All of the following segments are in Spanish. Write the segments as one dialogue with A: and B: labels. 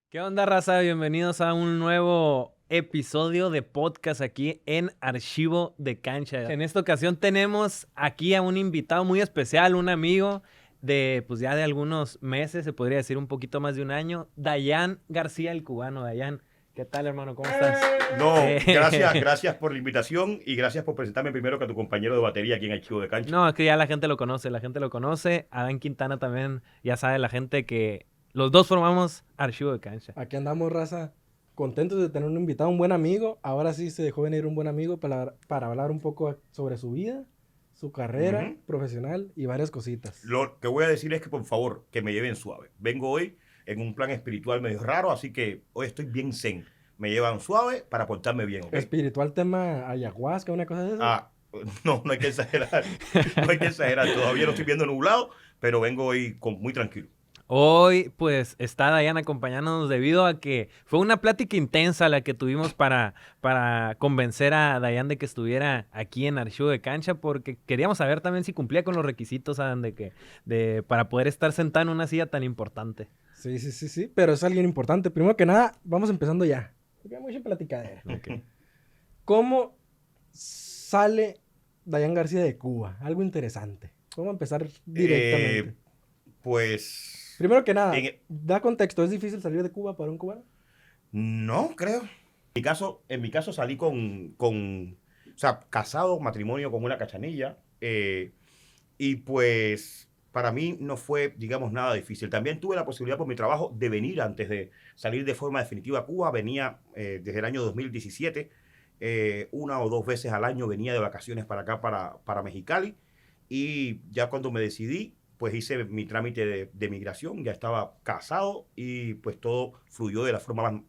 A: ¿Qué onda, raza? Bienvenidos a un nuevo episodio de podcast aquí en Archivo de Cancha. En esta ocasión tenemos aquí a un invitado muy especial, un amigo de, pues ya de algunos meses, se podría decir un poquito más de un año, Dayan García, el cubano. Dayan, ¿qué tal, hermano? ¿Cómo estás?
B: No, gracias por la invitación y gracias por presentarme primero que a tu compañero de batería aquí en Archivo de Cancha.
A: No, es que ya la gente lo conoce. Adán Quintana también, ya sabe la gente que los dos formamos Archivo de Cancha.
C: Aquí andamos, raza, contentos de tener un invitado, un buen amigo. Ahora sí se dejó venir un buen amigo para hablar un poco sobre su vida, su carrera
B: Ujú.
C: profesional y varias cositas.
B: Lo que voy a decir es que por favor, que me lleven suave. Vengo hoy en un plan espiritual medio raro, así que hoy estoy bien zen. Me llevan suave para portarme bien, ¿ok?
C: Espiritual tema ayahuasca, una cosa de esas.
B: Ah, no hay que exagerar. No hay que exagerar. Todavía no estoy viendo nublado, pero vengo hoy muy tranquilo.
A: Hoy, pues, está Dayan acompañándonos debido a que fue una plática intensa la que tuvimos para convencer a Dayan de que estuviera aquí en Archivo de Cancha, porque queríamos saber también si cumplía con los requisitos, Adán, para poder estar sentado en una silla tan importante.
C: Sí, pero es alguien importante. Primero que nada, vamos empezando ya. Porque hay mucha platicadera.
A: Ok.
C: ¿Cómo sale Dayan García de Cuba? Algo interesante. Vamos a empezar directamente.
B: Pues
C: Primero que nada,
B: en,
C: da contexto. ¿Es difícil salir de Cuba para un cubano?
B: no, creo. En mi caso salí o sea, casado, matrimonio con una cachanilla, y pues para mí no fue, digamos, nada difícil. También tuve la posibilidad por mi trabajo de venir antes de salir de forma definitiva a Cuba. Venía desde el año 2017, una o dos veces al año venía de vacaciones para acá, para Mexicali, y ya cuando me decidí, pues hice mi trámite de migración, ya estaba casado y pues todo fluyó de la forma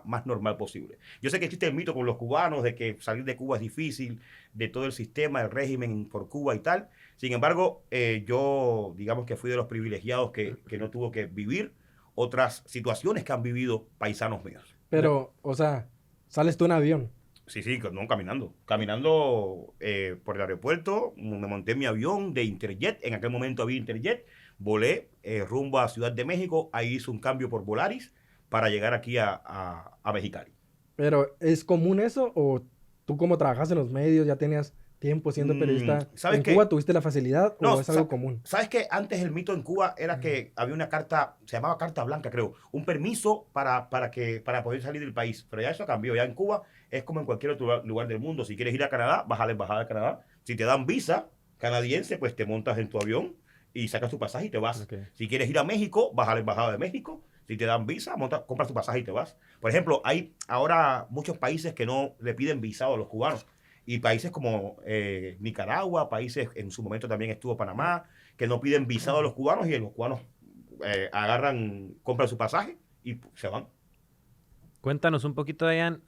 B: más normal posible. Yo sé que existe el mito con los cubanos de que salir de Cuba es difícil, de todo el sistema, el régimen por Cuba y tal. Sin embargo, yo digamos que fui de los privilegiados que no tuvo que vivir otras situaciones que han vivido paisanos míos.
C: Pero, o sea, sales tú en avión.
B: Sí, no, caminando. Caminando por el aeropuerto, me monté en mi avión de Interjet. En aquel momento había Interjet. Volé rumbo a Ciudad de México. Ahí hice un cambio por Volaris para llegar aquí a Mexicali.
C: Pero, ¿es común eso? ¿O tú como trabajas en los medios, ya tenías tiempo siendo periodista?
B: ¿Sabes
C: ¿En Cuba
B: qué?
C: tuviste la facilidad
B: No,
C: o es algo común?
B: ¿sabes que antes el mito en Cuba era que había una carta, se llamaba carta blanca, creo, un permiso para poder salir del país? Pero ya eso cambió. Ya en Cuba es como en cualquier otro lugar del mundo. Si quieres ir a Canadá, vas a la embajada de Canadá. Si te dan visa canadiense, pues te montas en tu avión y sacas tu pasaje y te vas.
A: Ok.
B: Si quieres ir a México, vas a la embajada de México. Si te dan visa, compras tu pasaje y te vas. Por ejemplo, hay ahora muchos países que no le piden visado a los cubanos. Y países como Nicaragua, países, en su momento también estuvo Panamá, que no piden visado a los cubanos y los cubanos compran su pasaje y se van.
A: Cuéntanos un poquito, Dayan.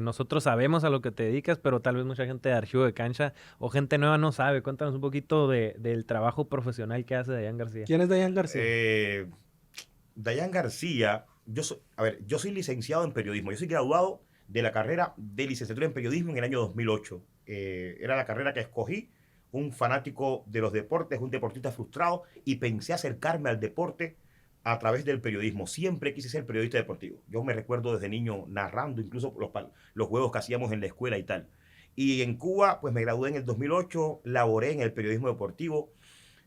A: Nosotros sabemos a lo que te dedicas, pero tal vez mucha gente de Archivo de Cancha o gente nueva no sabe. Cuéntanos un poquito del trabajo profesional que hace Dayan García.
C: ¿Quién es Dayan García?
B: Dayan García, yo soy licenciado en periodismo. Yo soy graduado de la carrera de licenciatura en periodismo en el año 2008. Era la carrera que escogí, un fanático de los deportes, un deportista frustrado, y pensé acercarme al deporte a través del periodismo. Siempre quise ser periodista deportivo. Yo me recuerdo desde niño narrando incluso los juegos que hacíamos en la escuela y tal. Y en Cuba, pues me gradué en el 2008, laboré en el periodismo deportivo,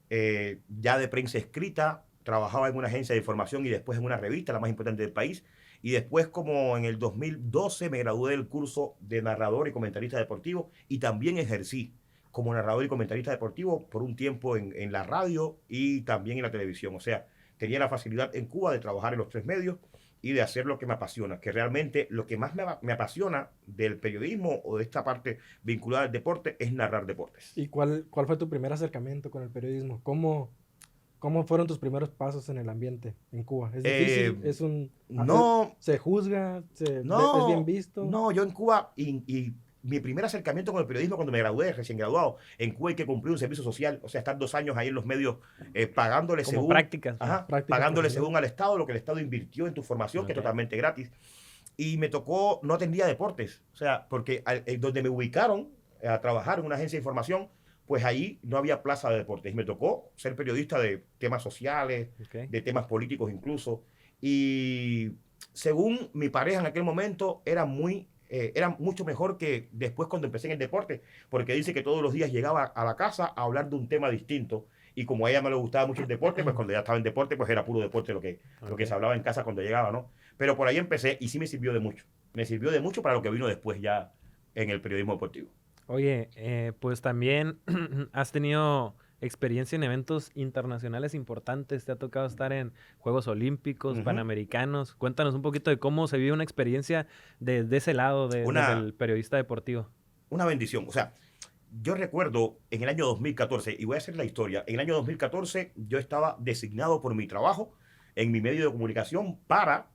B: ya de prensa escrita, trabajaba en una agencia de información y después en una revista, la más importante del país. Y después, como en el 2012, me gradué del curso de narrador y comentarista deportivo y también ejercí como narrador y comentarista deportivo por un tiempo en la radio y también en la televisión. O sea, tenía la facilidad en Cuba de trabajar en los tres medios y de hacer lo que me apasiona, que realmente lo que más me apasiona del periodismo o de esta parte vinculada al deporte es narrar deportes.
C: ¿Y cuál fue tu primer acercamiento con el periodismo? ¿Cómo fueron tus primeros pasos en el ambiente en Cuba? ¿Es
B: Eh,
C: difícil?
B: no,
C: ¿Se juzga? ¿Es bien
B: No,
C: visto?
B: no, yo en Cuba y mi primer acercamiento con el periodismo cuando me gradué, recién graduado, en Cuba hay que cumplir un servicio social, o sea, estar 2 años ahí en los medios pagándole
A: Como
B: según,
A: prácticas, pues.
B: ajá,
C: Prácticas
B: pagándole
C: profesionales.
B: según al Estado lo que el Estado invirtió en tu formación, que es
A: Ok.
B: totalmente gratis. Y me tocó, no atendía deportes, o sea, porque donde me ubicaron a trabajar en una agencia de información, pues ahí no había plaza de deportes. Y me tocó ser periodista de temas sociales,
A: Ok.
B: de temas políticos incluso. Y según mi pareja en aquel momento, era mucho mejor que después cuando empecé en el deporte, porque dice que todos los días llegaba a la casa a hablar de un tema distinto. Y como a ella me le gustaba mucho el deporte, pues cuando ya estaba en deporte, pues era puro deporte lo que se hablaba en casa cuando llegaba, ¿no? Pero por ahí empecé y sí me sirvió de mucho. Me sirvió de mucho para lo que vino después ya en el periodismo deportivo.
A: Oye, pues también has tenido experiencia en eventos internacionales importantes. Te ha tocado estar en Juegos Olímpicos, Panamericanos. Cuéntanos un poquito de cómo se vive una experiencia de ese lado del periodista deportivo.
B: Una bendición. O sea, yo recuerdo en el año 2014, y voy a hacer la historia, en el año 2014 yo estaba designado por mi trabajo en mi medio de comunicación para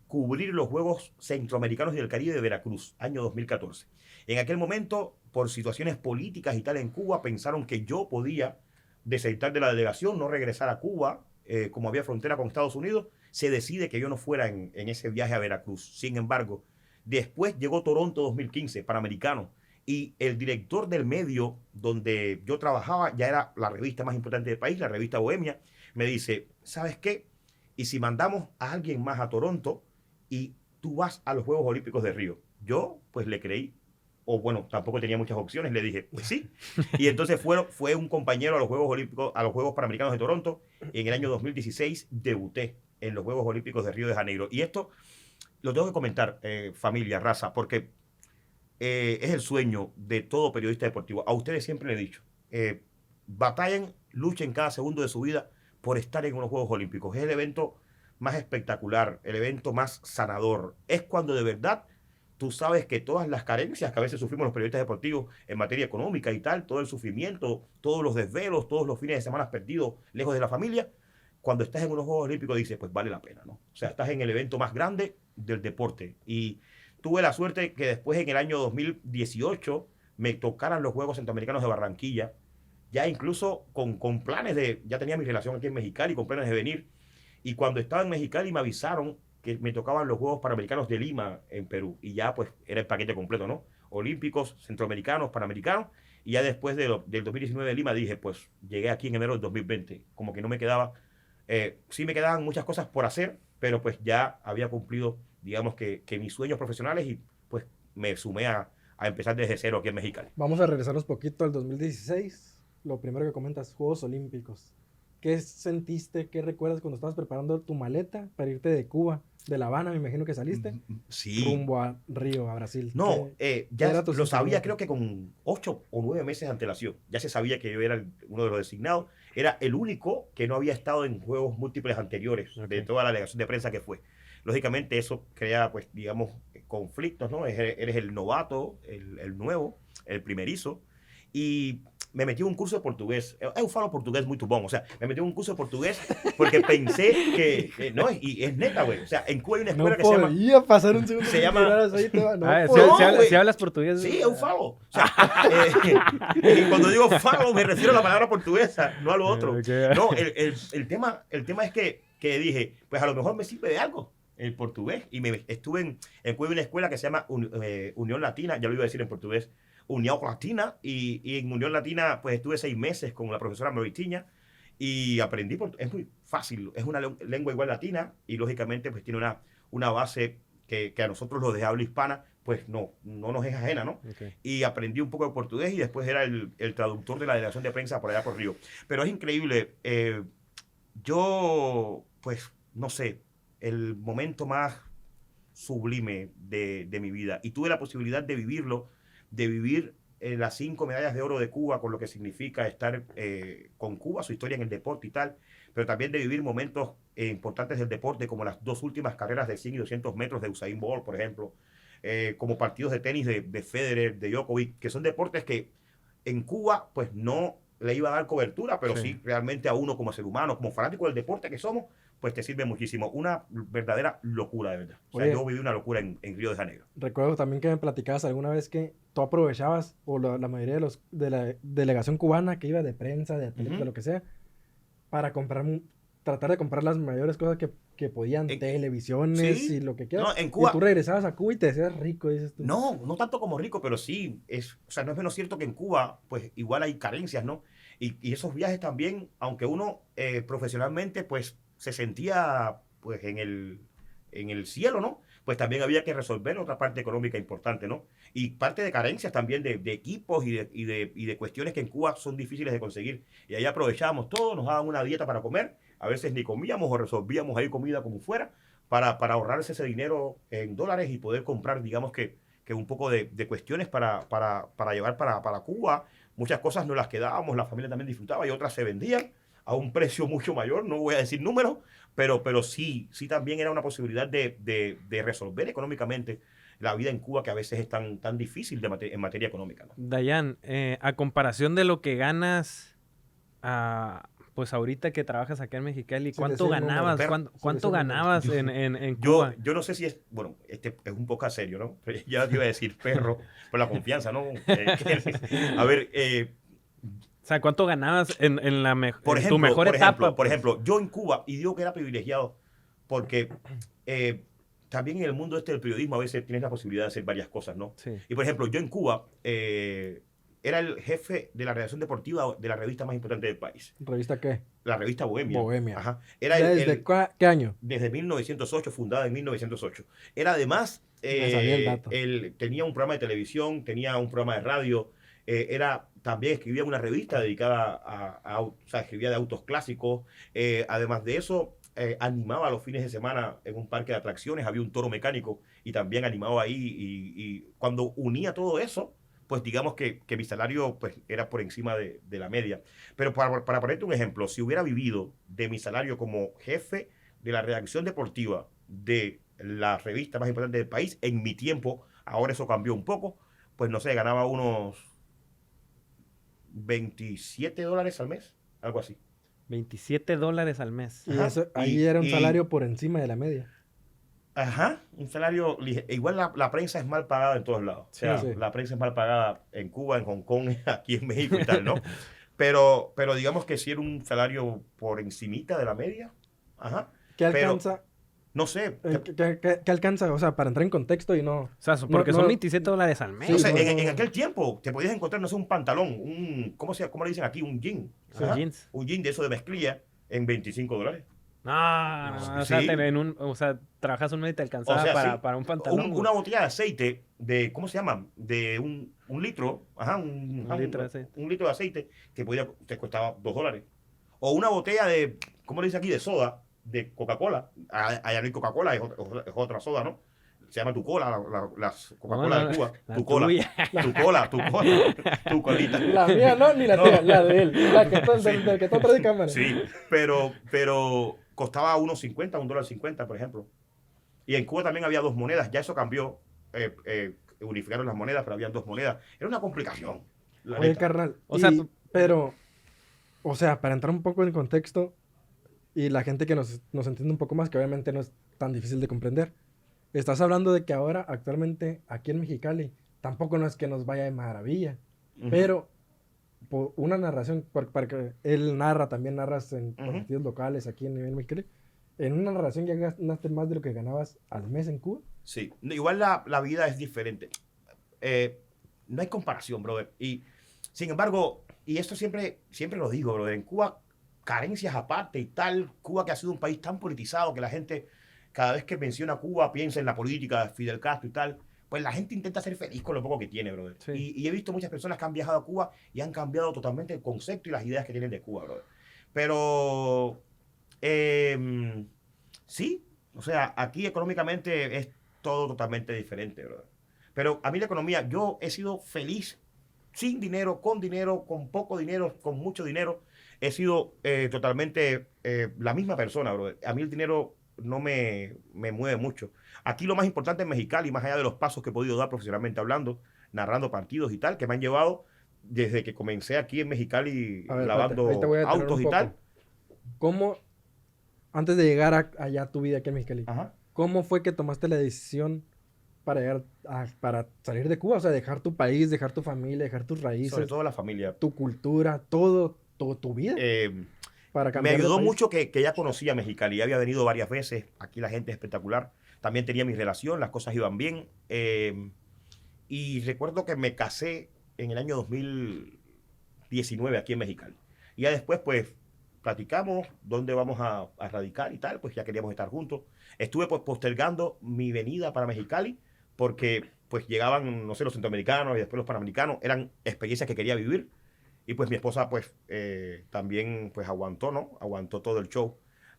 B: cubrir los Juegos Centroamericanos y del Caribe de Veracruz, año 2014. En aquel momento, por situaciones políticas y tal en Cuba, pensaron que yo podía desertar de la delegación, no regresar a Cuba, como había frontera con Estados Unidos. Se decide que yo no fuera en ese viaje a Veracruz. Sin embargo, después llegó Toronto 2015, Panamericano, y el director del medio donde yo trabajaba, ya era la revista más importante del país, la revista Bohemia, me dice, ¿sabes qué? ¿Y si mandamos a alguien más a Toronto y tú vas a los Juegos Olímpicos de Río? Yo, pues le creí, o bueno, tampoco tenía muchas opciones, le dije, pues sí. Y entonces fue un compañero a los Juegos Olímpicos, a los Juegos Panamericanos de Toronto, y en el año 2016 debuté en los Juegos Olímpicos de Río de Janeiro. Y esto lo tengo que comentar, familia, raza, porque es el sueño de todo periodista deportivo. A ustedes siempre les he dicho, batallen, luchen cada segundo de su vida por estar en unos Juegos Olímpicos. Es el evento más espectacular, el evento más sanador. Es cuando de verdad tú sabes que todas las carencias que a veces sufrimos los periodistas deportivos en materia económica y tal, todo el sufrimiento, todos los desvelos, todos los fines de semana perdidos lejos de la familia, cuando estás en unos Juegos Olímpicos dices, pues vale la pena, ¿no? O sea, estás en el evento más grande del deporte. Y tuve la suerte que después en el año 2018 me tocaran los Juegos Centroamericanos de Barranquilla, ya incluso con planes ya tenía mi relación aquí en Mexicali, con planes de venir. Y cuando estaba en Mexicali me avisaron que me tocaban los Juegos Panamericanos de Lima en Perú. Y ya pues era el paquete completo, ¿no? Olímpicos, Centroamericanos, Panamericanos. Y ya después del 2019 de Lima dije, pues llegué aquí en enero del 2020. Como que no me quedaba, sí me quedaban muchas cosas por hacer, pero pues ya había cumplido, digamos que mis sueños profesionales y pues me sumé a empezar desde cero aquí en Mexicali.
C: Vamos a regresarnos poquito al 2016. Lo primero que comentas, Juegos Olímpicos. ¿Qué sentiste, qué recuerdas cuando estabas preparando tu maleta para irte de Cuba, de La Habana, me imagino que saliste?
B: Sí.
C: Rumbo a Río, a Brasil.
B: No, ya lo sabía, creo que con 8 o 9 meses de antelación. Ya se sabía que yo era uno de los designados. Era el único que no había estado en juegos múltiples anteriores de toda la delegación de prensa que fue. Lógicamente eso crea, pues, digamos, conflictos, ¿no? Eres el novato, el nuevo, el primerizo. Y me metí en un curso de portugués. Eu falo portugués muy bom. O sea, me metí en un curso de portugués porque pensé que no, y es neta, güey. O sea, en Cuba hay una escuela que se llama...
C: No podía pasar un segundo.
B: Se llama...
A: Si hablas portugués...
B: Sí, eu falo. O sea, y cuando digo falo me refiero a la palabra portuguesa, no a lo otro.
A: Okay.
B: No, el tema es que dije, pues a lo mejor me sirve de algo el portugués. Y estuve en Cuba en una escuela que se llama Unión Latina, ya lo iba a decir en portugués, Unión Latina, y en Unión Latina pues estuve 6 meses con la profesora Moristiña y aprendí, es muy fácil, es una lengua igual latina y lógicamente pues tiene una base que a nosotros los de habla hispana pues no nos es ajena, ¿no?
A: Okay.
B: Y aprendí un poco de portugués y después era el traductor de la delegación de prensa por allá por Río. Pero es increíble, yo pues no sé, el momento más sublime de mi vida y tuve la posibilidad de vivirlo, de vivir las 5 medallas de oro de Cuba, con lo que significa estar con Cuba, su historia en el deporte y tal, pero también de vivir momentos importantes del deporte, como las 2 últimas carreras de 100 y 200 metros de Usain Bolt, por ejemplo, como partidos de tenis de Federer, de Djokovic, que son deportes que en Cuba pues no le iba a dar cobertura, pero sí realmente a uno como ser humano, como fanático del deporte que somos, pues te sirve muchísimo. Una verdadera locura, de verdad. O sea, yo viví una locura en Río de Janeiro.
C: Recuerdo también que me platicabas alguna vez que tú aprovechabas, o la mayoría de la delegación cubana que iba de prensa, de atletas, de lo que sea, para tratar de comprar las mayores cosas que podían, televisiones y lo que quieras.
B: No, en Cuba,
C: y tú regresabas a Cuba y te hacías rico, dices tú.
B: No tanto como rico, pero sí, o sea, no es menos cierto que en Cuba, pues igual hay carencias, ¿no? Y esos viajes también, aunque uno profesionalmente, pues se sentía pues en el cielo, ¿no? Pues también había que resolver otra parte económica importante, ¿no? Y parte de carencias también de equipos y de cuestiones que en Cuba son difíciles de conseguir. Y ahí aprovechábamos todo, nos daban una dieta para comer, a veces ni comíamos o resolvíamos ahí comida como fuera, para ahorrarse ese dinero en dólares y poder comprar, digamos que un poco de cuestiones para llevar para Cuba. Muchas cosas no las quedábamos, la familia también disfrutaba y otras se vendían a un precio mucho mayor, no voy a decir números, pero sí también era una posibilidad de resolver económicamente la vida en Cuba, que a veces es tan difícil en materia económica, ¿no?
A: Dayan, a comparación de lo que ganas, pues ahorita que trabajas acá en Mexicali,
C: Sin
A: ¿cuánto
C: decir números,
A: ganabas?
B: pero-
A: ¿Cuánto ganabas en
B: Yo,
A: Cuba?
B: yo no sé si es, bueno, este es un poco serio, ¿no? Pero ya te iba a decir perro, por la confianza, ¿no? A ver,
A: O sea, ¿cuánto ganabas en
B: por
A: en tu
B: ejemplo,
A: mejor etapa?
B: por
A: Pues?
B: ejemplo, yo en Cuba, y digo que era privilegiado, porque también en el mundo del periodismo a veces tienes la posibilidad de hacer varias cosas, ¿no?
A: Sí.
B: Y por ejemplo, yo en Cuba era el jefe de la redacción deportiva de la revista más importante del país,
C: ¿Revista qué?
B: la revista Bohemia.
C: Bohemia.
B: Ajá. Era
C: ¿Desde qué año?
B: desde 1908, fundada en 1908. Era además,
C: Me sabía el dato.
B: tenía un programa de televisión, tenía un programa de radio, también escribía una revista dedicada o sea, escribía de autos clásicos. Además de eso, animaba los fines de semana en un parque de atracciones, había un toro mecánico y también animaba ahí. Y cuando unía todo eso, pues digamos que mi salario pues, era por encima de la media. Pero para ponerte un ejemplo, si hubiera vivido de mi salario como jefe de la redacción deportiva de la revista más importante del país, en mi tiempo, ahora eso cambió un poco, pues no sé, ganaba unos $27 al mes, algo así.
A: $27 al mes.
C: Y
B: Ajá.
C: eso, ahí era un salario por encima de la media.
B: Ajá, un salario igual la prensa es mal pagada en todos lados. O sea,
C: Sí.
B: la prensa es mal pagada en Cuba, en Hong Kong, aquí en México y tal, ¿no? Pero digamos que sí era un salario por encimita de la media. Ajá.
C: ¿Qué
B: Pero,
C: alcanza?
B: no sé.
C: ¿Qué alcanza? O sea, para entrar en contexto y no...
A: O sea, porque
C: no-
A: son
C: no-
A: $27 al mes.
C: Sí,
B: No sé,
C: no,
B: en aquel tiempo te podías encontrar, no sé, un pantalón, ¿cómo le dicen aquí? Un jean.
A: Sí,
B: Ajá.
A: jeans.
B: Un jean de eso de mezclilla en $25.
A: No,
B: Sí.
A: o sea, trabajas un mes y te alcanzaba
B: O sea, sí.
A: para un pantalón.
B: Una botella de aceite ¿cómo se llama? De un litro, ajá,
A: Un litro de aceite.
B: un litro de aceite que te costaba $2. O una botella de, ¿cómo le dice aquí? De soda, de Coca-Cola. Allá no hay Coca-Cola, es otra soda, ¿no? Se llama tu cola, las Coca-Cola
A: No,
B: de Cuba.
A: la
B: Tu cola,
A: tuya.
B: tu colita.
C: La mía no, ni la
B: No.
C: tuya, la de él. La que está,
B: Sí.
C: del que está atrás de cámara.
B: Sí, pero costaba unos 50, $1.50, por ejemplo. Y en Cuba también había dos monedas, ya eso cambió, unificaron las monedas, pero habían dos monedas. Era una complicación. La
C: Oye,
B: neta.
C: carnal.
A: O sea,
C: pero, o sea, para entrar un poco en contexto y la gente que nos entiende un poco más, que obviamente no es tan difícil de comprender. Estás hablando de que ahora, actualmente, aquí en Mexicali, tampoco no es que nos vaya de maravilla,
B: Ujú.
C: pero por una narración, para que él narra, también narras en
B: Ujú.
C: partidos locales aquí en nivel Mexicali, en una narración ya ganaste más de lo que ganabas al mes en Cuba.
B: Sí, igual la vida es diferente. No hay comparación, brother. Y sin embargo, y esto siempre lo digo, brother, en Cuba, carencias aparte y tal, Cuba que ha sido un país tan politizado que la gente, cada vez que menciona Cuba, piensa en la política de Fidel Castro y tal, pues la gente intenta ser feliz con lo poco que tiene, brother.
A: Sí.
B: Y he visto muchas personas que han viajado a Cuba y han cambiado totalmente el concepto y las ideas que tienen de Cuba, brother. Pero, sí, o sea, aquí económicamente es todo totalmente diferente, brother. Pero a mí la economía, yo he sido feliz sin dinero, con poco dinero, con mucho dinero. He sido totalmente la misma persona, brother. A mí el dinero no me mueve mucho. Aquí lo más importante en Mexicali, más allá de los pasos que he podido dar profesionalmente hablando, narrando partidos y tal, que me han llevado desde que comencé aquí en Mexicali
C: A ver,
B: lavando
C: espérate, ahí te voy a detener
B: autos
C: un
B: y
C: poco.
B: tal.
C: ¿Cómo, antes de llegar allá a tu vida aquí en Mexicali,
B: Ajá.
C: cómo fue que tomaste la decisión para llegar para salir de Cuba? O sea, dejar tu país, dejar tu familia, dejar tus raíces,
B: Sobre todo la familia.
C: tu cultura, todo tu vida para
B: Me
C: cambiar de
B: ayudó
C: país.
B: mucho que ya conocía Mexicali, ya había venido varias veces, aquí la gente es espectacular, también tenía mi relación, las cosas iban bien, y recuerdo que me casé en el año 2019 aquí en Mexicali. Y ya después, pues, platicamos dónde vamos a radicar y tal, pues ya queríamos estar juntos. Estuve pues postergando mi venida para Mexicali porque pues llegaban, no sé, los centroamericanos y después los panamericanos, eran experiencias que quería vivir. Y pues mi esposa pues también pues aguantó, ¿no? Aguantó todo el show.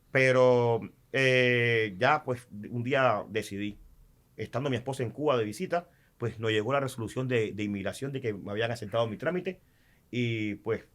B: Pero ya pues un día decidí, estando mi esposa en Cuba de visita, pues nos llegó la resolución de inmigración de que me habían aceptado mi trámite y pues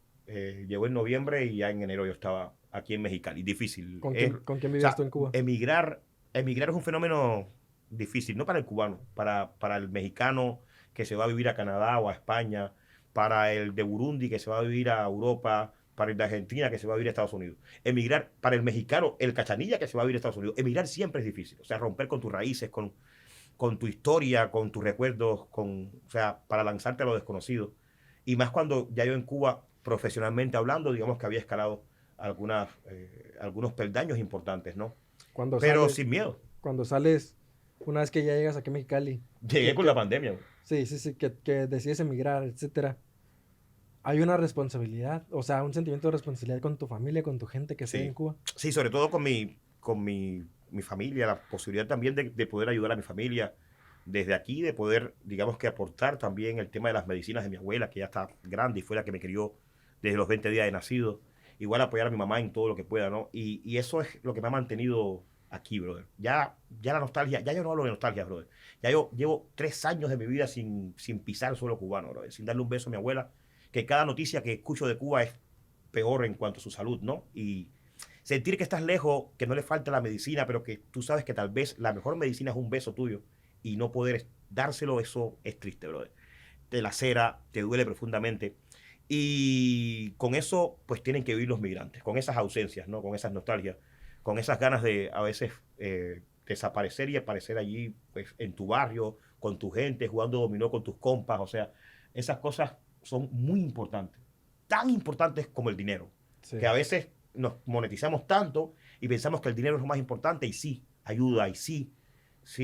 B: llegó en noviembre y ya en enero yo estaba aquí en Mexicali. Difícil.
C: ¿Con quién
B: O
C: vivías
B: sea,
C: tú en Cuba?
B: emigrar es un fenómeno difícil, no para el cubano, para el mexicano que se va a vivir a Canadá o a España, para el de Burundi que se va a vivir a Europa, para el de Argentina que se va a vivir a Estados Unidos. Emigrar, para el mexicano, el cachanilla que se va a vivir a Estados Unidos, emigrar siempre es difícil. O sea, romper con tus raíces, con tu historia, con tus recuerdos, o sea, para lanzarte a lo desconocido. Y más cuando ya yo en Cuba, profesionalmente hablando, digamos que había escalado algunos peldaños importantes, ¿no? Pero sin miedo.
C: Cuando sales, una vez que ya llegas aquí a Mexicali.
B: Llegué con la pandemia.
C: Sí, que decides emigrar, etcétera. Hay una responsabilidad, o sea, un sentimiento de responsabilidad con tu familia, con tu gente que está en Cuba.
B: Sí, sobre todo con mi familia, la posibilidad también de poder ayudar a mi familia desde aquí, de poder, digamos que aportar también el tema de las medicinas de mi abuela, que ya está grande y fue la que me crió desde los 20 días de nacido. Igual apoyar a mi mamá en todo lo que pueda, ¿no? Y eso es lo que me ha mantenido aquí, brother. Ya la nostalgia, ya yo no hablo de nostalgia, brother. Ya yo llevo 3 años de mi vida sin pisar suelo cubano, brother, sin darle un beso a mi abuela, que cada noticia que escucho de Cuba es peor en cuanto a su salud, ¿no? Y sentir que estás lejos, que no le falta la medicina, pero que tú sabes que tal vez la mejor medicina es un beso tuyo y no poder dárselo, eso es triste, brother. Te lacera, te duele profundamente. Y con eso, pues tienen que vivir los migrantes, con esas ausencias, ¿no? Con esas nostalgias, con esas ganas de a veces desaparecer y aparecer allí, pues, en tu barrio, con tu gente, jugando dominó con tus compas. O sea, esas cosas son muy importantes, tan importantes como el dinero, que a veces nos monetizamos tanto y pensamos que el dinero es lo más importante y sí, ayuda y sí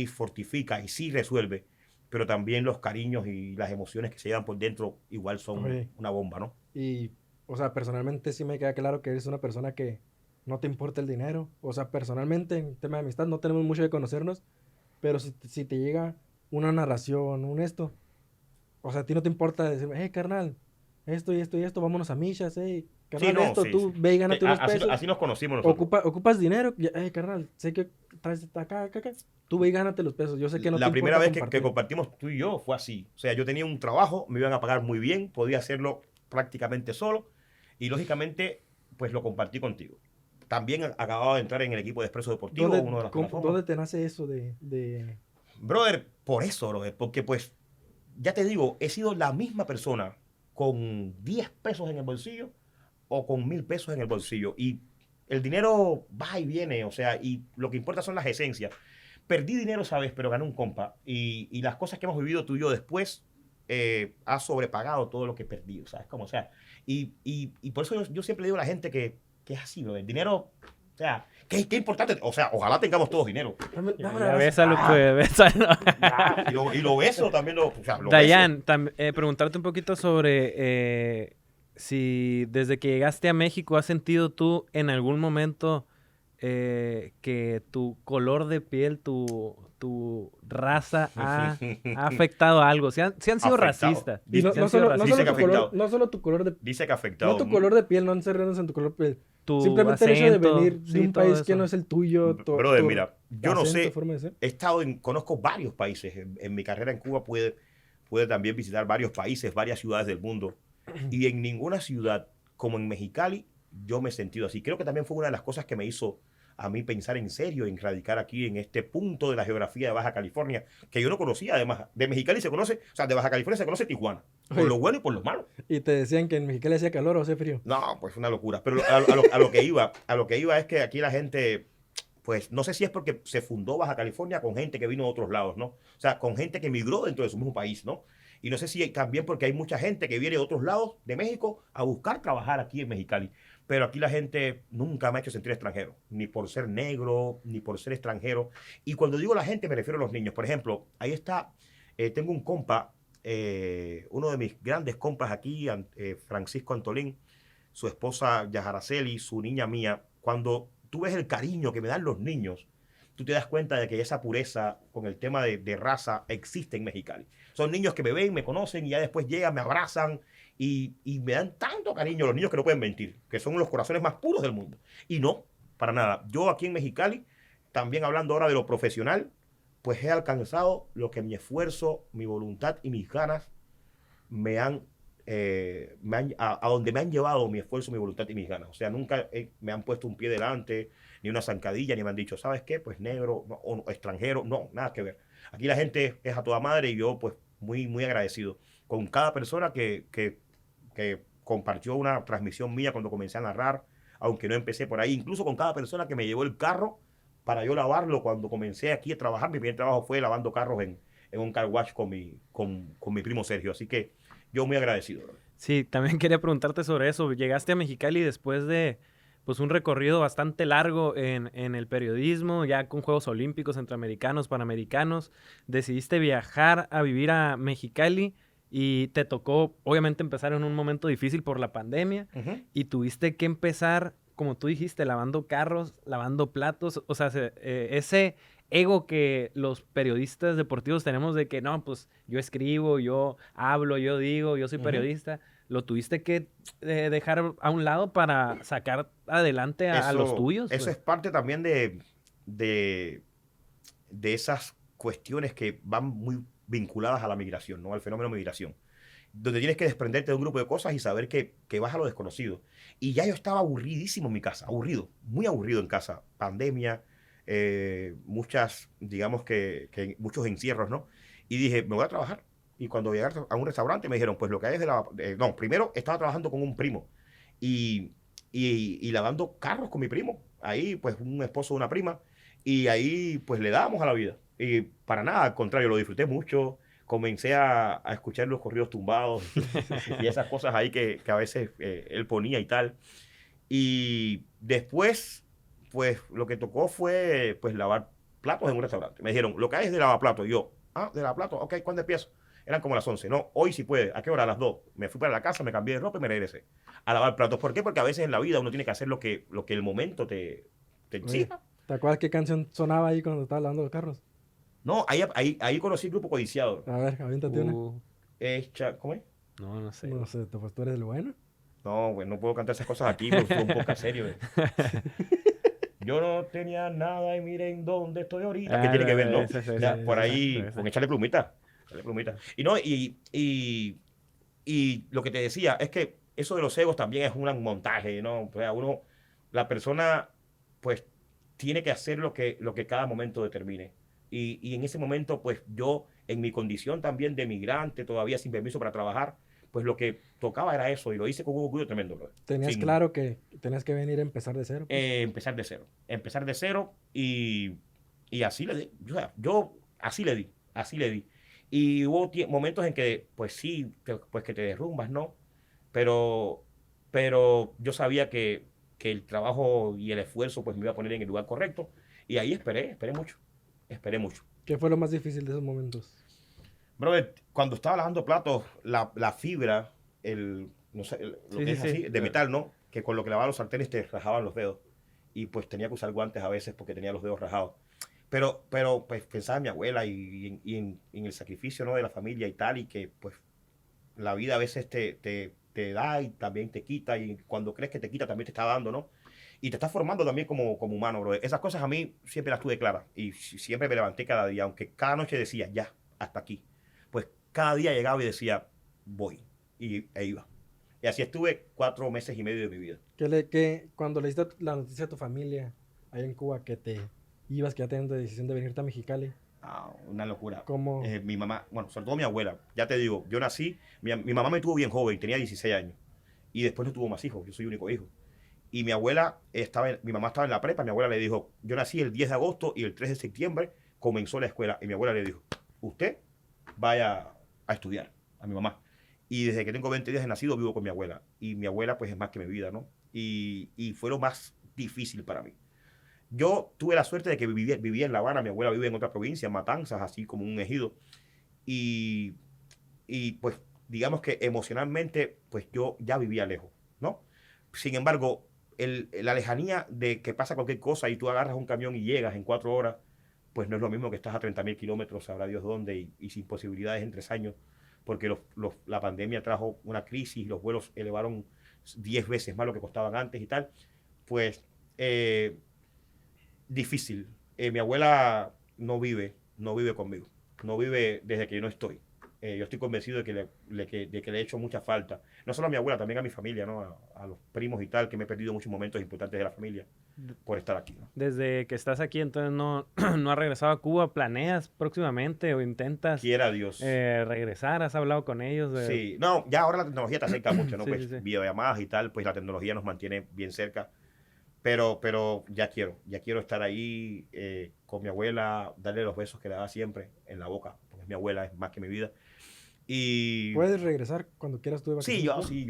B: fortifica y sí resuelve, pero también los cariños y las emociones que se llevan por dentro igual son una bomba, ¿no?
C: Y, o sea, personalmente sí me queda claro que eres una persona que no te importa el dinero. O sea, personalmente, en tema de amistad, no tenemos mucho de conocernos, pero si te llega una narración, o sea, a ti no te importa decir, carnal, esto y esto y esto, vámonos a Michas, carnal, tú ve y gánate unos pesos.
B: Así nos conocimos nosotros.
C: Ocupas dinero, carnal, sé que traes acá, tú ve y gánate los pesos. Yo sé que no te
B: La primera vez
C: que
B: compartimos tú y yo fue así. O sea, yo tenía un trabajo, me iban a pagar muy bien, podía hacerlo prácticamente solo y lógicamente, pues lo compartí contigo. También acababa de entrar en el equipo de Expreso Deportivo, uno de las plataformas.
C: ¿Dónde te nace eso de...?
B: Brother, por eso, brother, porque pues, ya te digo, he sido la misma persona con 10 pesos en el bolsillo o con 1,000 pesos en el bolsillo. Y el dinero va y viene, o sea, y lo que importa son las esencias. Perdí dinero, ¿sabes? Pero gané un compa. Y las cosas que hemos vivido tú y yo después ha sobrepagado todo lo que perdí, ¿sabes? Como, o sea, y por eso yo siempre digo a la gente que es así, brother. El dinero, o sea, qué importante. O sea, ojalá tengamos todos dinero.
A: Bésalo, pues, bésalo.
B: Y lo beso también. O sea,
A: Dayan, preguntarte un poquito sobre si desde que llegaste a México has sentido tú en algún momento que tu color de piel, tu raza ha afectado algo. Si han sido racistas.
C: Y no solo tu color de piel.
B: Dice que ha afectado.
C: No tu color de piel, no encerrarnos en tu color de piel.
A: Tu
C: simplemente
A: acento,
C: el hecho de venir de un país que no es el tuyo.
B: Brother, mira, yo no sé.
C: Forma de ser.
B: Conozco varios países. En mi carrera en Cuba pude también visitar varios países, varias ciudades del mundo. Y en ninguna ciudad, como en Mexicali, yo me he sentido así. Creo que también fue una de las cosas que me hizo a mí pensar en serio en radicar aquí en este punto de la geografía de Baja California, que yo no conocía. Además, de Mexicali se conoce, o sea, de Baja California se conoce Tijuana, por lo bueno y por lo malo.
C: ¿Y te decían que en Mexicali hacía calor o hacía frío?
B: No, pues una locura. Pero a lo que iba es que aquí la gente, pues no sé si es porque se fundó Baja California con gente que vino de otros lados, ¿no? O sea, con gente que emigró dentro de su mismo país, ¿no? Y no sé si también porque hay mucha gente que viene de otros lados de México a buscar trabajar aquí en Mexicali. Pero aquí la gente nunca me ha hecho sentir extranjero, ni por ser negro, ni por ser extranjero. Y cuando digo la gente me refiero a los niños. Por ejemplo, ahí está, tengo un compa, uno de mis grandes compas aquí, Francisco Antolín. su esposa Yajaraceli, su niña mía, cuando tú ves el cariño que me dan los niños, tú te das cuenta de que esa pureza con el tema de raza existe en Mexicali. Son niños que me ven, me conocen y ya después llegan, me abrazan y me dan tanto cariño los niños que no pueden mentir, que son los corazones más puros del mundo. Y no, para nada. Yo aquí en Mexicali, también hablando ahora de lo profesional, pues he alcanzado lo que mi esfuerzo, mi voluntad y mis ganas me han, a donde me han llevado mi esfuerzo, mi voluntad y mis ganas. O sea, nunca me han puesto un pie delante, ni una zancadilla, ni me han dicho, ¿sabes qué? Pues negro o extranjero. No, nada que ver. Aquí la gente es a toda madre y yo pues muy, muy agradecido con cada persona que compartió una transmisión mía cuando comencé a narrar, aunque no empecé por ahí. Incluso con cada persona que me llevó el carro para yo lavarlo cuando comencé aquí a trabajar. Mi primer trabajo fue lavando carros en un car wash con mi primo Sergio. Así que yo muy agradecido.
A: Sí, también quería preguntarte sobre eso. Llegaste a Mexicali después de pues un recorrido bastante largo en el periodismo, ya con Juegos Olímpicos, Centroamericanos, Panamericanos. Decidiste viajar a vivir a Mexicali y te tocó, obviamente, empezar en un momento difícil por la pandemia y tuviste que empezar, como tú dijiste, lavando carros, lavando platos. O sea, ese ego que los periodistas deportivos tenemos de que no, pues yo escribo, yo hablo, yo digo, yo soy periodista, lo tuviste que dejar a un lado para sacar adelante a los tuyos.
B: Eso
A: Pues.
B: es parte también de esas cuestiones que van muy vinculadas a la migración, ¿no? Al fenómeno de migración, donde tienes que desprenderte de un grupo de cosas y saber que vas a lo desconocido. Y ya yo estaba aburridísimo en mi casa, aburrido, muy aburrido en casa, pandemia, digamos que muchos encierros, ¿no? Y dije, me voy a trabajar. Y cuando llegué a un restaurante me dijeron, pues lo que hay es no, primero estaba trabajando con un primo y lavando carros con mi primo. Ahí, pues, un esposo de una prima. Y ahí, pues, le dábamos a la vida. Y para nada, al contrario, lo disfruté mucho. Comencé a escuchar los corridos tumbados y esas cosas ahí que a veces él ponía y tal. Y después, pues, lo que tocó fue, pues, lavar platos en un restaurante. Me dijeron, lo que hay es de lavaplatos. Y yo, de lavaplatos, ok, ¿cuándo empiezo? Eran como las 11. No, hoy sí puede. ¿A qué hora? A las 2. Me fui para la casa, me cambié de ropa y me regresé a lavar platos. ¿Por qué? Porque a veces en la vida uno tiene que hacer lo que el momento te
C: Oye,
B: exija.
C: ¿te acuerdas qué canción sonaba ahí cuando estabas lavando los carros?
B: No, ahí conocí el grupo Codiciado.
C: A ver, aviéntate una.
B: ¿Cómo es?
A: No, no sé.
C: No sé, pues tú eres el bueno.
B: No, güey, no puedo cantar esas cosas aquí porque fue un poco serio. Yo no tenía nada y miren dónde estoy ahorita. ¿Qué tiene que ver, no? Ya, por ahí, con echarle plumita. Echarle plumita. Y no, y lo que te decía es que eso de los egos también es un montaje, ¿no? O sea, la persona, pues, tiene que hacer lo que cada momento determine. Y en ese momento, pues, yo, en mi condición también de migrante, todavía sin permiso para trabajar, pues lo que tocaba era eso, y lo hice con un orgullo tremendo, bro.
C: Tenías claro que tenías que venir a empezar de cero. Pues.
B: Empezar de cero, y así le di. O sea, yo así le di. Y hubo momentos en que, pues sí, pues que te derrumbas, ¿no? Pero yo sabía que el trabajo y el esfuerzo, pues me iba a poner en el lugar correcto, y ahí esperé mucho.
C: ¿Qué fue lo más difícil de esos momentos?
B: Brother, cuando estaba lavando platos, la fibra, no sé, lo que es así, de metal, ¿no? Que con lo que lavaba los sartenes te rajaban los dedos. Y pues tenía que usar guantes a veces porque tenía los dedos rajados. Pero pues pensaba en mi abuela y en el sacrificio, ¿no? De la familia y tal, y que pues la vida a veces te da y también te quita, y cuando crees que te quita también te está dando, ¿no? Y te está formando también como humano, bro. Esas cosas a mí siempre las tuve claras y siempre me levanté cada día, aunque cada noche decía, ya, hasta aquí. Pues cada día llegaba y decía, voy, e iba. Y así estuve 4 meses y medio de mi vida.
C: Cuando le diste la noticia a tu familia ahí en Cuba que te ibas, que ya tenías la decisión de venirte a Mexicali?
B: Una locura.
C: ¿Cómo?
B: Mi mamá, bueno, sobre todo mi abuela, ya te digo, yo nací, mi mamá me tuvo bien joven, tenía 16 años, y después no tuvo más hijos, yo soy único hijo. Y mi mamá estaba en la prepa, mi abuela le dijo, yo nací el 10 de agosto y el 3 de septiembre comenzó la escuela, y mi abuela le dijo, usted vaya a estudiar, a mi mamá. Y desde que tengo 20 días de nacido vivo con mi abuela, y mi abuela pues es más que mi vida, ¿no? Y fue lo más difícil para mí. Yo tuve la suerte de que vivía en La Habana, mi abuela vive en otra provincia, en Matanzas, así como un ejido. Y pues digamos que emocionalmente, pues yo ya vivía lejos, ¿no? Sin embargo, la lejanía de que pasa cualquier cosa y tú agarras un camión y llegas en 4 horas, pues no es lo mismo que estás a 30.000 kilómetros, sabrá Dios dónde, y sin posibilidades en 3 años, porque la pandemia trajo una crisis, los vuelos elevaron 10 veces más lo que costaban antes y tal. Pues difícil. Mi abuela no vive conmigo, no vive desde que yo no estoy. Yo estoy convencido de que le he hecho mucha falta, no solo a mi abuela, también a mi familia, ¿no? A los primos y tal, que me he perdido muchos momentos importantes de la familia por estar aquí, ¿no?
A: Desde que estás aquí, entonces no, no has regresado a Cuba. ¿Planeas próximamente o intentas
B: Quiera Dios.
A: regresar? ¿Has hablado con ellos?
B: Sí, no, ya ahora la tecnología te acerca mucho, ¿no?
A: Sí,
B: Pues
A: sí, sí.
B: videollamadas y tal, pues la tecnología nos mantiene bien cerca. Pero ya quiero estar ahí con mi abuela, darle los besos que le daba siempre en la boca, porque es mi abuela, es más que mi vida. Y
C: Puedes regresar cuando quieras tú de
B: sí,
C: vacaciones.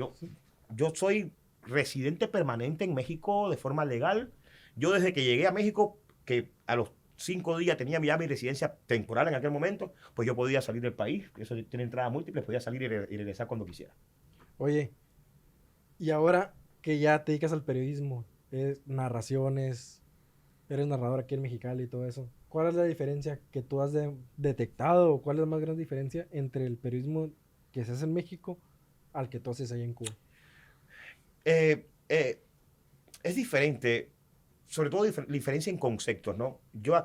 B: yo soy residente permanente en México de forma legal. Yo desde que llegué a México, que a los 5 días tenía ya mi residencia temporal en aquel momento, pues yo podía salir del país, eso tiene entradas múltiples, podía salir y regresar cuando quisiera.
C: Oye, y ahora que ya te dedicas al periodismo, narraciones, eres narrador aquí en Mexicali y todo eso, ¿cuál es la diferencia que tú has detectado o cuál es la más grande diferencia entre el periodismo que se hace en México al que tú haces allá en Cuba?
B: Eh, eh, es diferente, sobre todo diferencia en conceptos, ¿no? Yo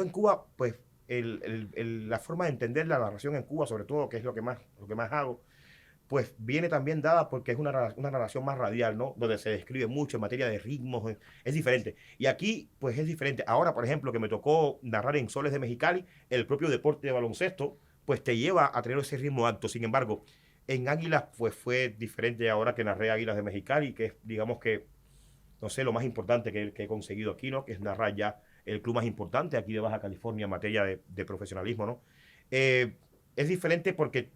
B: en Cuba, pues la forma de entender la narración en Cuba, sobre todo, que es lo que más hago, pues viene también dada porque es una narración más radial, ¿no? Donde se describe mucho en materia de ritmos, es diferente. Y aquí, pues es diferente. Ahora, por ejemplo, que me tocó narrar en Soles de Mexicali, el propio deporte de baloncesto, pues te lleva a tener ese ritmo alto. Sin embargo, en Águilas, pues fue diferente ahora que narré Águilas de Mexicali, que es, digamos que, no sé, lo más importante que he conseguido aquí, ¿no? Que es narrar ya el club más importante aquí de Baja California en materia de profesionalismo, ¿no? Es diferente porque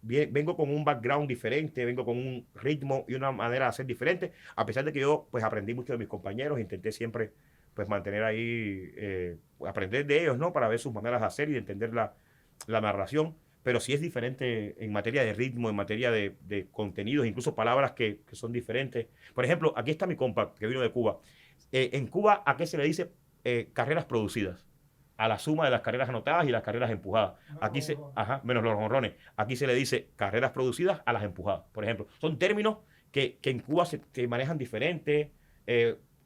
B: vengo con un background diferente, vengo con un ritmo y una manera de hacer diferente, a pesar de que yo pues aprendí mucho de mis compañeros, intenté siempre pues mantener ahí, aprender de ellos, ¿no? Para ver sus maneras de hacer y de entender la narración, pero sí es diferente en materia de ritmo, en materia de contenidos, incluso palabras que son diferentes. Por ejemplo, aquí está mi compa que vino de Cuba. En Cuba, ¿a qué se le dice carreras producidas? A la suma de las carreras anotadas y las carreras empujadas. Menos los jonrones. Aquí se le dice carreras producidas a las empujadas, por ejemplo. Son términos que en Cuba se manejan diferentes,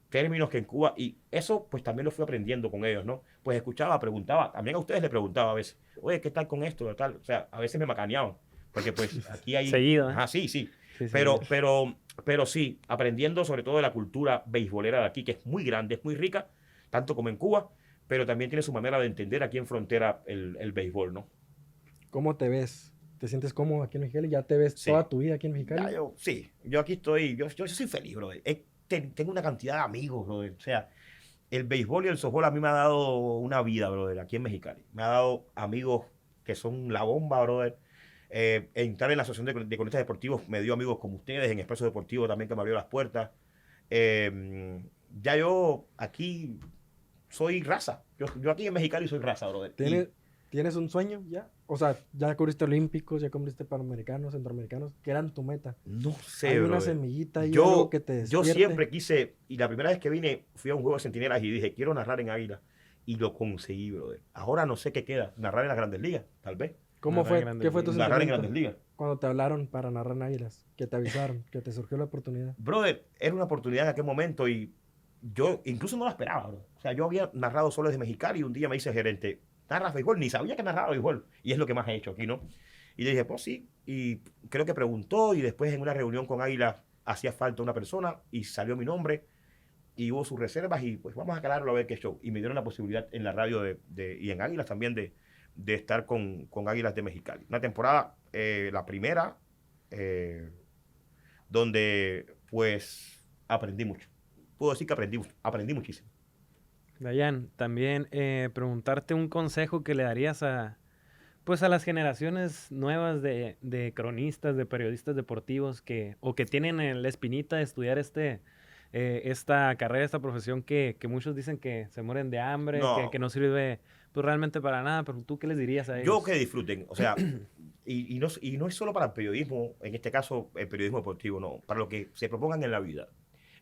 B: términos que en Cuba, y eso pues también lo fui aprendiendo con ellos, ¿no? Pues escuchaba, preguntaba, también a ustedes les preguntaba a veces, oye, ¿qué tal con esto? Tal? O sea, a veces me macaneaban, porque pues aquí hay...
A: Seguido, ¿eh?
B: Ajá, sí, sí.
A: Sí,
B: Pero,
A: seguido.
B: pero sí, aprendiendo sobre todo de la cultura beisbolera de aquí, que es muy grande, es muy rica, tanto como en Cuba, pero también tiene su manera de entender aquí en frontera el béisbol, ¿no?
C: ¿Cómo te ves? ¿Te sientes cómodo aquí en Mexicali? ¿Ya te ves
B: Sí.
C: toda tu vida aquí en Mexicali?
B: Sí, yo aquí estoy, yo soy feliz, brother. Tengo una cantidad de amigos, brother. O sea, el béisbol y el softball a mí me ha dado una vida, brother, aquí en Mexicali. Me ha dado amigos que son la bomba, brother. Entrar en la asociación de cronistas deportivos me dio amigos como ustedes, en Expreso Deportivo también que me abrió las puertas. Ya yo aquí soy raza. Yo aquí en Mexicali soy raza, brother.
C: ¿Tienes un sueño ya? O sea, ya cubriste olímpicos, ya cubriste panamericanos, centroamericanos, ¿qué era tu meta?
B: No sé,
C: Hay una
B: brother.
C: semillita ahí, algo que te
B: Yo
C: despierte.
B: siempre quise, y la primera vez que vine, fui a un juego de centinelas y dije, quiero narrar en Águila. Y lo conseguí, brother. Ahora no sé qué queda. Narrar en las Grandes Ligas, tal vez.
C: ¿Cómo
A: Narrar
C: fue?
A: en Grandes
C: ¿Qué fue tu
A: Ligas.
B: Narrar en
C: sentimiento
B: Grandes Ligas.
C: cuando te hablaron para narrar en Águilas? Que te avisaron, que te surgió la oportunidad.
B: Brother, era una oportunidad en aquel momento y yo incluso no la esperaba, bro. O sea, yo había narrado solo desde Mexicali y un día me dice el gerente, narras béisbol, ni sabía que narraba béisbol. Y es lo que más he hecho aquí, ¿no? Y le dije, pues sí. Y creo que preguntó y después en una reunión con Águila hacía falta una persona y salió mi nombre y hubo sus reservas y pues vamos a calarlo a ver qué show. Y me dieron la posibilidad en la radio y en Águilas también de estar con Águilas de Mexicali. Una temporada, la primera, donde pues aprendí mucho. Puedo decir que aprendí muchísimo.
A: Dayan, también preguntarte un consejo que le darías pues a las generaciones nuevas de cronistas, de periodistas deportivos que tienen la espinita de estudiar esta carrera, esta profesión que muchos dicen que se mueren de hambre,
B: No,
A: que no sirve pues realmente para nada, pero ¿tú qué les dirías a
B: yo
A: ellos?
B: que disfruten. O sea, y no es solo para el periodismo, en este caso el periodismo deportivo, no, para lo que se propongan en la vida.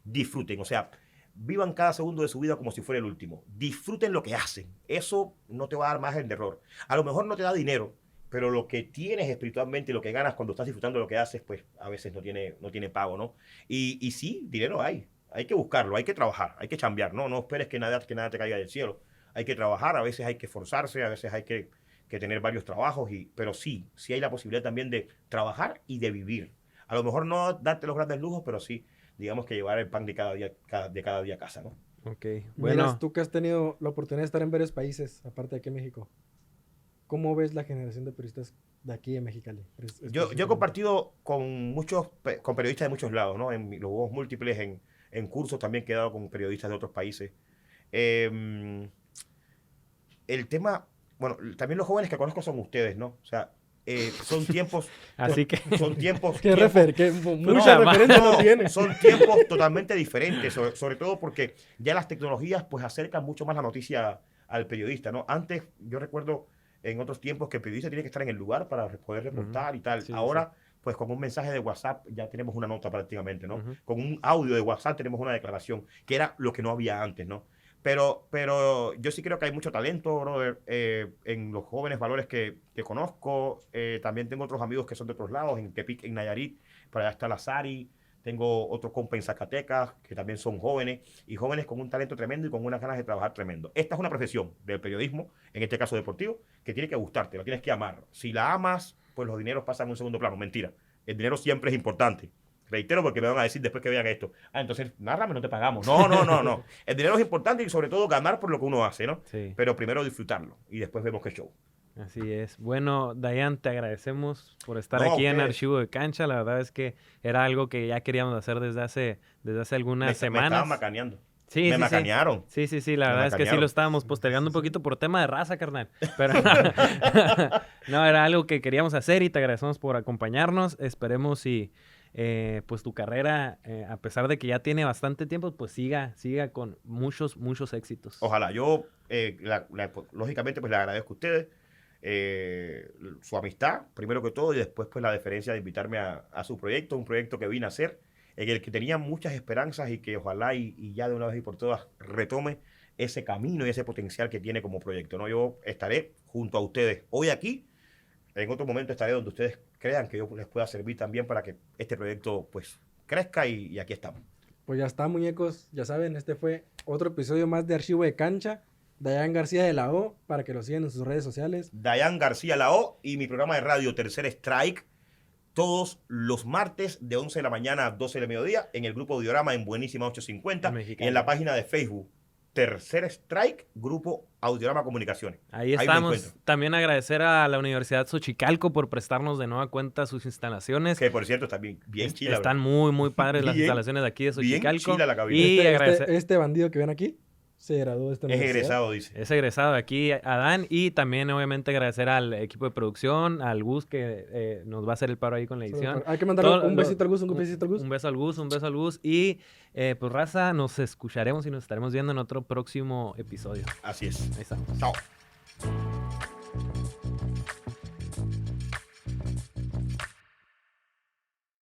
B: Disfruten, o sea, vivan cada segundo de su vida como si fuera el último. Disfruten lo que hacen. Eso no te va a dar margen de error. A lo mejor no te da dinero, pero lo que tienes espiritualmente, lo que ganas cuando estás disfrutando de lo que haces, pues a veces no tiene pago, ¿no? Y sí, dinero hay que buscarlo, hay que trabajar, hay que chambear, ¿no? No esperes que nada te caiga del cielo. Hay que trabajar, a veces hay que esforzarse, a veces hay que tener varios trabajos, pero sí hay la posibilidad también de trabajar y de vivir. A lo mejor no darte los grandes lujos, pero sí, digamos que llevar el pan de cada día a casa, ¿no?
A: Ok,
C: Bueno.
A: bueno.
C: Tú que has tenido la oportunidad de estar en varios países, aparte de aquí en México, ¿cómo ves la generación de periodistas de aquí en Mexicali?
B: Yo he compartido con con periodistas de muchos lados, ¿no? En los juegos múltiples, en cursos también he dado con periodistas de otros países. El tema, bueno, también los jóvenes que conozco son ustedes, ¿no? O sea, son tiempos...
A: Así que...
B: Son tiempos...
C: ¿Qué mucha
A: No,
C: referencia no tiene?
B: Son tiempos totalmente diferentes, sobre todo porque ya las tecnologías pues acercan mucho más la noticia al periodista, ¿no? Antes, yo recuerdo en otros tiempos que el periodista tiene que estar en el lugar para poder reportar y tal.
A: Sí,
B: Ahora, pues con un mensaje de WhatsApp ya tenemos una nota prácticamente, ¿no?
A: Ujú.
B: Con un audio de WhatsApp tenemos una declaración, que era lo que no había antes, ¿no? Pero yo sí creo que hay mucho talento, brother, en los jóvenes valores que conozco. También tengo otros amigos que son de otros lados, en Tepic, en Nayarit, para allá está la Sari. Tengo otros compas en Zacatecas, que también son jóvenes, y jóvenes con un talento tremendo y con unas ganas de trabajar tremendo. Esta es una profesión del periodismo, en este caso deportivo, que tiene que gustarte, la tienes que amar. Si la amas, pues los dineros pasan a un segundo plano. Mentira, el dinero siempre es importante. Reitero porque me van a decir después que vean esto. Entonces, nárrame, no te pagamos. No. El dinero es importante y sobre todo ganar por lo que uno hace, ¿no?
A: Sí.
B: Pero primero disfrutarlo y después vemos qué show.
A: Así es. Bueno, Dayan, te agradecemos por estar
B: No,
A: aquí en
B: ustedes.
A: Archivo de Cancha. La verdad es que era algo que ya queríamos hacer desde hace algunas
B: Me
A: semanas.
B: estaban macaneando.
A: Sí,
B: Me
A: sí,
B: macanearon.
A: Sí, la
B: Me
A: verdad es que sí
B: macanearon.
A: lo estábamos postergando un poquito por tema de raza, carnal. Pero no, era algo que queríamos hacer y te agradecemos por acompañarnos. Esperemos y pues tu carrera, a pesar de que ya tiene bastante tiempo, pues siga con muchos éxitos.
B: Ojalá. Yo, lógicamente, pues le agradezco a ustedes su amistad, primero que todo, y después pues la deferencia de invitarme a su proyecto, un proyecto que vine a hacer, en el que tenía muchas esperanzas y que ojalá y ya de una vez y por todas retome ese camino y ese potencial que tiene como proyecto, ¿no? Yo estaré junto a ustedes hoy aquí, en otro momento estaré donde ustedes crean que yo les pueda servir también para que este proyecto pues crezca y aquí estamos.
C: Pues ya está, muñecos, ya saben, este fue otro episodio más de Archivo de Cancha. Dayan García de la O, para que lo sigan en sus redes sociales.
B: Dayan García Lao y mi programa de radio Tercer Strike, todos los martes de 11 de la mañana a 12 del mediodía en el grupo Audiorama en Buenísima 850 y en la página de Facebook Tercer Strike, Grupo Audiorama Comunicaciones.
A: Ahí
B: me
A: estamos.
B: encuentro.
A: También agradecer a la Universidad Xochicalco por prestarnos de nueva cuenta sus instalaciones.
B: Que por cierto están bien chilas.
A: Están muy padres las
B: Bien,
A: instalaciones de aquí de
B: bien
A: Xochicalco.
B: chila la cabina.
A: Y agradecer.
C: Este bandido que ven aquí se graduó de esta
B: Es
C: universidad.
B: egresado, dice.
A: Es egresado de aquí, Adán, y también obviamente agradecer al equipo de producción, al Gus que nos va a hacer el paro ahí con la edición.
C: Hay que mandarle un besito al Gus, un besito al Gus.
A: Un beso al Gus, y pues raza, nos escucharemos y nos estaremos viendo en otro próximo episodio.
B: Así es.
A: Ahí estamos.
B: Chao.